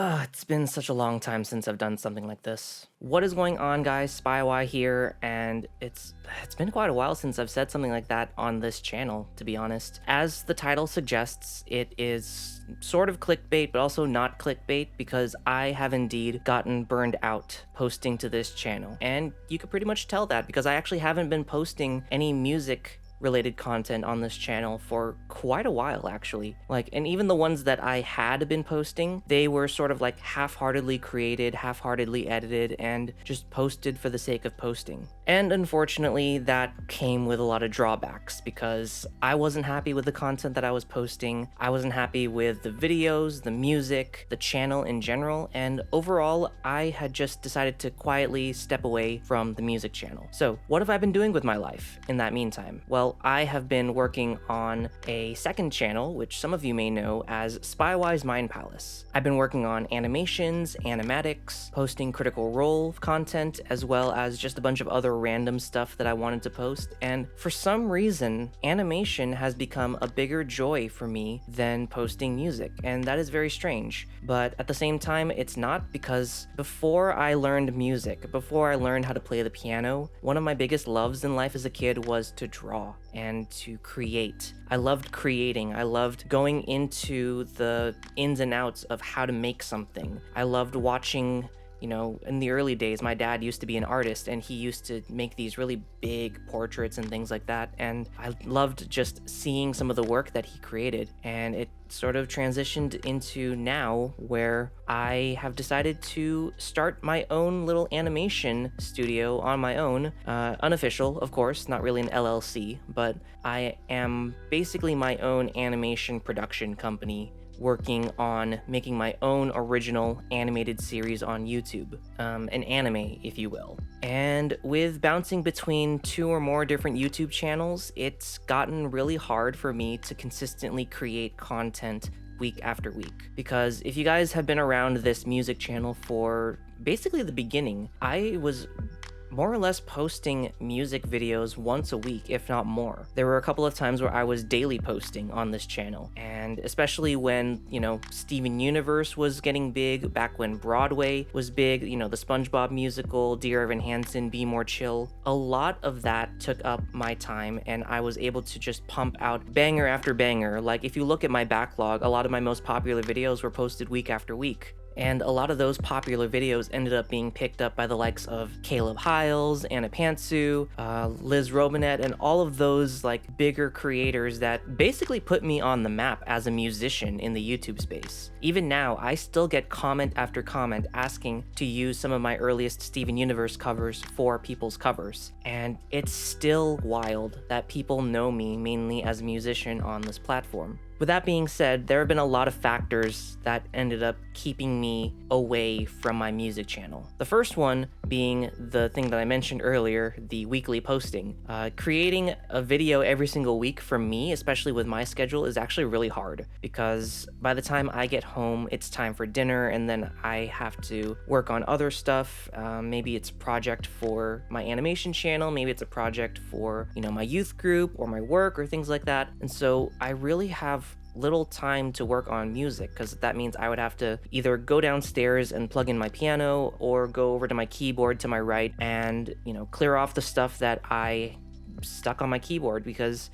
It's been such a long time since I've done something like this. What is going on, guys? Spywi here, and it's been quite a while since I've said something like that on this channel, to be honest. As the title suggests, it is sort of clickbait, but also not clickbait, because I have indeed gotten burned out posting to this channel. And you could pretty much tell that because I actually haven't been posting any music related content on this channel for quite a while, actually. And even the ones that I had been posting, they were sort of like half-heartedly created, half-heartedly edited, and just posted for the sake of posting. And unfortunately, that came with a lot of drawbacks because I wasn't happy with the content that I was posting. I wasn't happy with the videos, the music, the channel in general, and overall, I had just decided to quietly step away from the music channel. So, what have I been doing with my life in that meantime? Well, I have been working on a second channel, which some of you may know as Spywi's Mind Palace. I've been working on animations, animatics, posting Critical Role content, as well as just a bunch of other random stuff that I wanted to post, and for some reason, animation has become a bigger joy for me than posting music, and that is very strange. But at the same time, it's not, because before I learned music, before I learned how to play the piano, one of my biggest loves in life as a kid was to draw and to create. I loved creating. I loved going into the ins and outs of how to make something. I loved watching, in the early days, my dad used to be an artist and he used to make these really big portraits and things like that. And I loved just seeing some of the work that he created. And it sort of transitioned into now where I have decided to start my own little animation studio on my own. Unofficial, of course, not really an LLC, but I am basically my own animation production company, working on making my own original animated series on YouTube, an anime, if you will. And with bouncing between 2 or more different YouTube channels, it's gotten really hard for me to consistently create content week after week. Because if you guys have been around this music channel for basically the beginning, I was more or less posting music videos once a week, if not more. There were a couple of times where I was daily posting on this channel, and especially when, Steven Universe was getting big, back when Broadway was big, the SpongeBob musical, Dear Evan Hansen, Be More Chill, a lot of that took up my time, and I was able to just pump out banger after banger. Like, if you look at my backlog, a lot of my most popular videos were posted week after week. And a lot of those popular videos ended up being picked up by the likes of Caleb Hiles, Anna Pantsu, Liz Robinette, and all of those bigger creators that basically put me on the map as a musician in the YouTube space. Even now, I still get comment after comment asking to use some of my earliest Steven Universe covers for people's covers. And it's still wild that people know me mainly as a musician on this platform. With that being said, there have been a lot of factors that ended up keeping me away from my music channel. The first one being the thing that I mentioned earlier, the weekly posting. Creating a video every single week for me, especially with my schedule, is actually really hard because by the time I get home, it's time for dinner and then I have to work on other stuff. Maybe it's a project for my animation channel, maybe it's a project for, my youth group or my work or things like that. And so I really have little time to work on music because that means I would have to either go downstairs and plug in my piano or go over to my keyboard to my right and, clear off the stuff that I stuck on my keyboard because,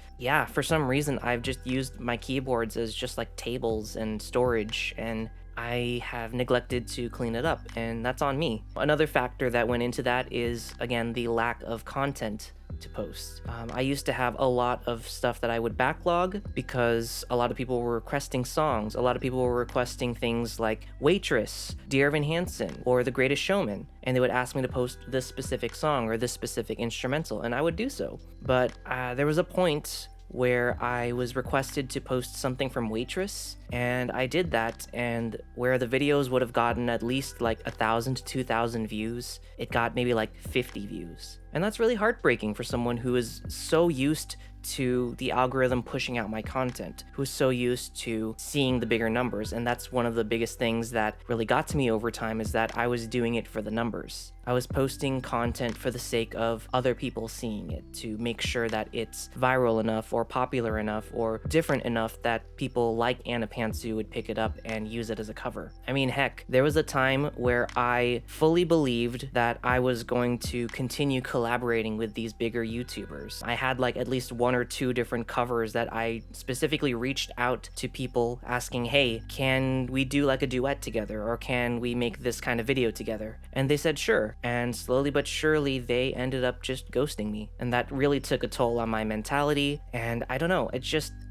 for some reason I've just used my keyboards as just like tables and storage, and I have neglected to clean it up, and that's on me. Another factor that went into that is, again, the lack of content to post. I used to have a lot of stuff that I would backlog because a lot of people were requesting songs. A lot of people were requesting things like Waitress, Dear Evan Hansen, or The Greatest Showman, and they would ask me to post this specific song or this specific instrumental, and I would do so. But there was a point where I was requested to post something from Waitress, and I did that, and where the videos would have gotten at least 1,000 to 2,000 views, it got maybe 50 views. And that's really heartbreaking for someone who is so used to the algorithm pushing out my content, who's so used to seeing the bigger numbers. And that's one of the biggest things that really got to me over time, is that I was doing it for the numbers. I was posting content for the sake of other people seeing it, to make sure that it's viral enough or popular enough or different enough that people like Anna Panther chance who would pick it up and use it as a cover. I mean, heck, there was a time where I fully believed that I was going to continue collaborating with these bigger YouTubers. I had like at least 1 or 2 different covers that I specifically reached out to people asking, hey, can we do like a duet together, or can we make this kind of video together? And they said sure, and slowly but surely they ended up just ghosting me, and that really took a toll on my mentality. And I don't know,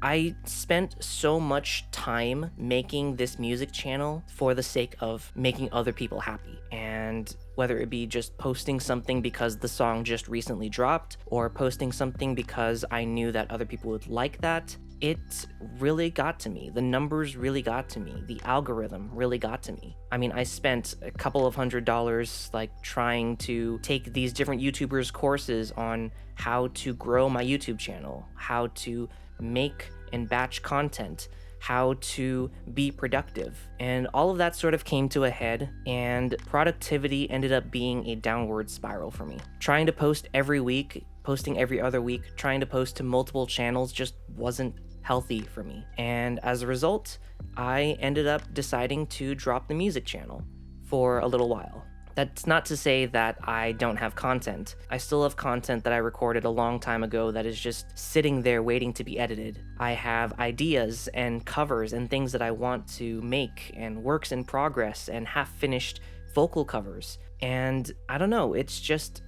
I spent so much time making this music channel for the sake of making other people happy, and whether it be just posting something because the song just recently dropped, or posting something because I knew that other people would like that, it really got to me. The numbers really got to me. The algorithm really got to me. I mean, I spent a couple of $100 like trying to take these different YouTubers' courses on how to grow my YouTube channel, how to make and batch content, how to be productive. And all of that sort of came to a head, and productivity ended up being a downward spiral for me. Trying to post every week, posting every other week, trying to post to multiple channels just wasn't healthy for me. And as a result, I ended up deciding to drop the music channel for a little while. That's not to say that I don't have content. I still have content that I recorded a long time ago that is just sitting there waiting to be edited. I have ideas and covers and things that I want to make, and works in progress and half-finished vocal covers. And I don't know, it's just,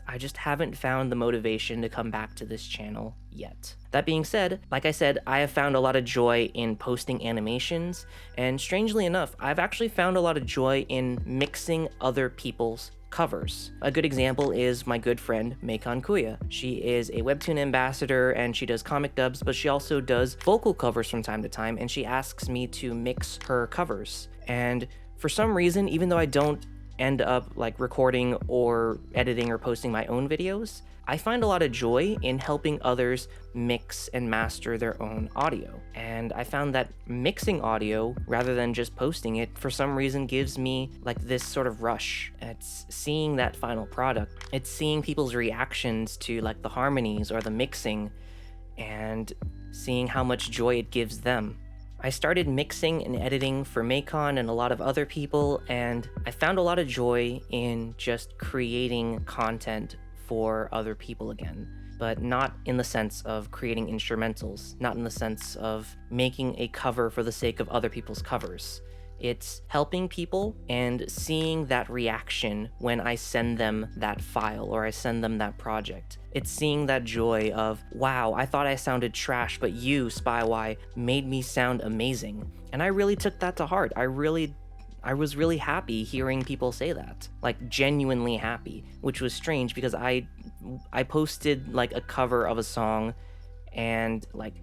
I just haven't found the motivation to come back to this channel yet. That being said, like I said, I have found a lot of joy in posting animations, and strangely enough, I've actually found a lot of joy in mixing other people's covers. A good example is my good friend Meikon Kuya. She is a webtoon ambassador and she does comic dubs, but she also does vocal covers from time to time, and she asks me to mix her covers. And for some reason, even though I don't end up like recording or editing or posting my own videos, I find a lot of joy in helping others mix and master their own audio. And I found that mixing audio rather than just posting it for some reason gives me like this sort of rush. It's seeing that final product. It's seeing people's reactions to like the harmonies or the mixing, and seeing how much joy it gives them. I started mixing and editing for Meikon and a lot of other people, and I found a lot of joy in just creating content for other people again, but not in the sense of creating instrumentals, not in the sense of making a cover for the sake of other people's covers. It's helping people and seeing that reaction when I send them that file or I send them that project. It's seeing that joy of, wow, I thought I sounded trash, but you, Spywi, made me sound amazing. And I really took that to heart. I was really happy hearing people say that, like genuinely happy, which was strange because I posted like a cover of a song and like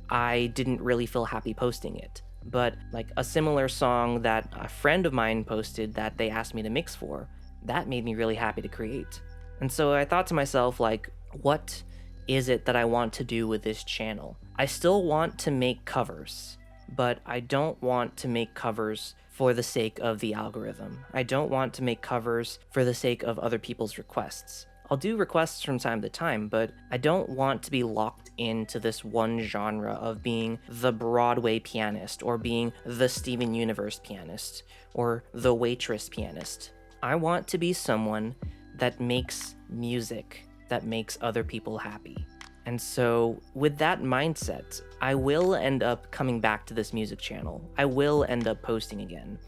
I didn't really feel happy posting it. But like a similar song that a friend of mine posted that they asked me to mix for, that made me really happy to create. And so I thought to myself, like, what is it that I want to do with this channel? I still want to make covers, but I don't want to make covers for the sake of the algorithm. I don't want to make covers for the sake of other people's requests. I'll do requests from time to time, but I don't want to be locked into this one genre of being the Broadway pianist, or being the Steven Universe pianist, or the waitress pianist. I want to be someone that makes music that makes other people happy. And so with that mindset, I will end up coming back to this music channel. I will end up posting again.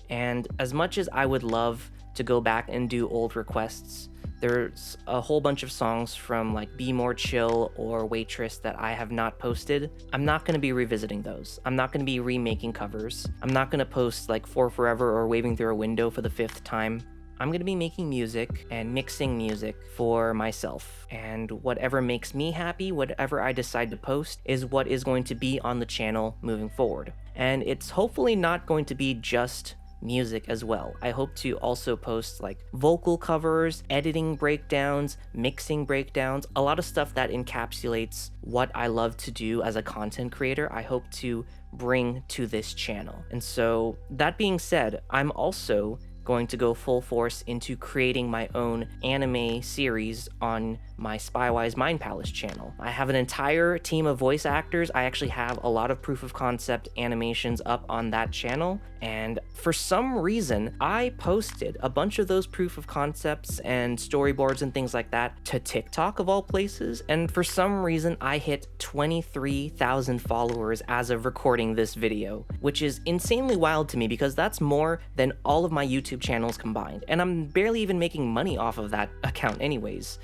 And as much as I would love to go back and do old requests, there's a whole bunch of songs from like Be More Chill or Waitress that I have not posted. I'm not going to be revisiting those. I'm not going to be remaking covers. I'm not going to post like For Forever or Waving Through a Window for the 5th time. I'm going to be making music and mixing music for myself. And whatever makes me happy, whatever I decide to post, is what is going to be on the channel moving forward. And it's hopefully not going to be just music as well. I hope to also post like vocal covers, editing breakdowns, mixing breakdowns, a lot of stuff that encapsulates what I love to do as a content creator. I hope to bring to this channel. And so that being said, I'm also going to go full force into creating my own anime series on my Spywi's Mind Palace channel. I have an entire team of voice actors. I actually have a lot of proof of concept animations up on that channel, and for some reason, I posted a bunch of those proof of concepts and storyboards and things like that to TikTok of all places, and for some reason, I hit 23,000 followers as of recording this video, which is insanely wild to me because that's more than all of my YouTube channels combined, and I'm barely even making money off of that account anyways.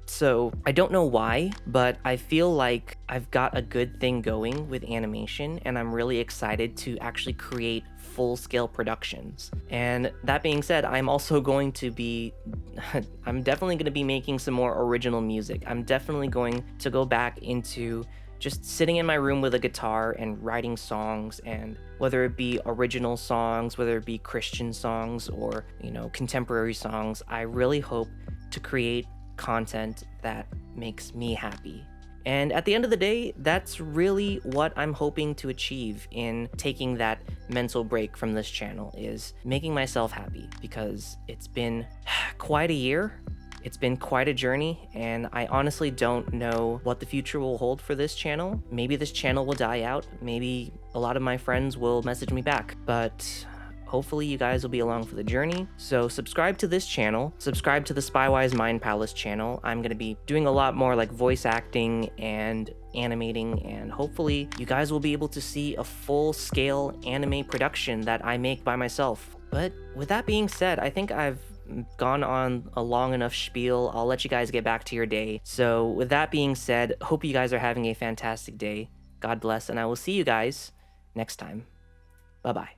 So I don't know why, but I feel like I've got a good thing going with animation, and I'm really excited to actually create full-scale productions. And that being said, I'm also going to be I'm definitely going to be making some more original music. I'm definitely going to go back into just sitting in my room with a guitar and writing songs, and whether it be original songs, whether it be Christian songs or, contemporary songs, I really hope to create content that makes me happy. And at the end of the day, that's really what I'm hoping to achieve in taking that mental break from this channel, is making myself happy, because it's been quite a year. It's been quite a journey, and I honestly don't know what the future will hold for this channel. Maybe this channel will die out. Maybe a lot of my friends will message me back, but hopefully you guys will be along for the journey. So subscribe to this channel, subscribe to the Spywi's Mind Palace channel. I'm going to be doing a lot more like voice acting and animating, and hopefully you guys will be able to see a full-scale anime production that I make by myself. But with that being said, I think I've gone on a long enough spiel. I'll let you guys get back to your day. So with that being said, hope you guys are having a fantastic day. God bless, and I will see you guys next time. Bye-bye.